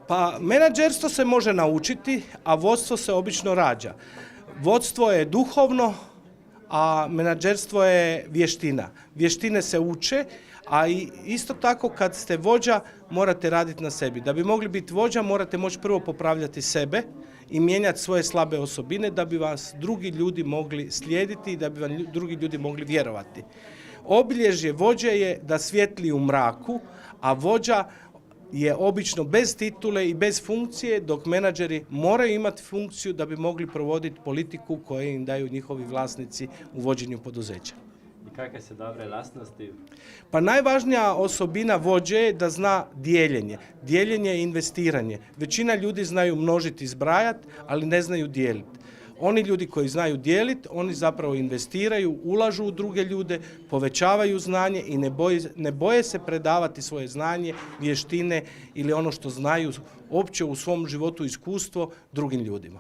Pa menadžerstvo se može naučiti, a vodstvo se obično rađa. Vodstvo je duhovno, a menadžerstvo je vještina. Vještine se uče, a isto tako kad ste vođa morate raditi na sebi. Da bi mogli biti vođa morate moći prvo popravljati sebe i mijenjati svoje slabe osobine da bi vas drugi ljudi mogli slijediti i da bi vam drugi ljudi mogli vjerovati. Obilježje vođe je da svijetli u mraku, a vođa je obično bez titule i bez funkcije, dok menadžeri moraju imati funkciju da bi mogli provoditi politiku koju im daju njihovi vlasnici u vođenju poduzeća. I kakve su dobre vlastnosti? Pa najvažnija osobina vođe je da zna dijeljenje. Dijeljenje je investiranje. Većina ljudi znaju množiti i zbrajati, ali ne znaju dijeliti. Oni ljudi koji znaju dijeliti, oni zapravo investiraju, ulažu u druge ljude, povećavaju znanje i ne boje se predavati svoje znanje, vještine ili ono što znaju opće u svom životu iskustvo drugim ljudima.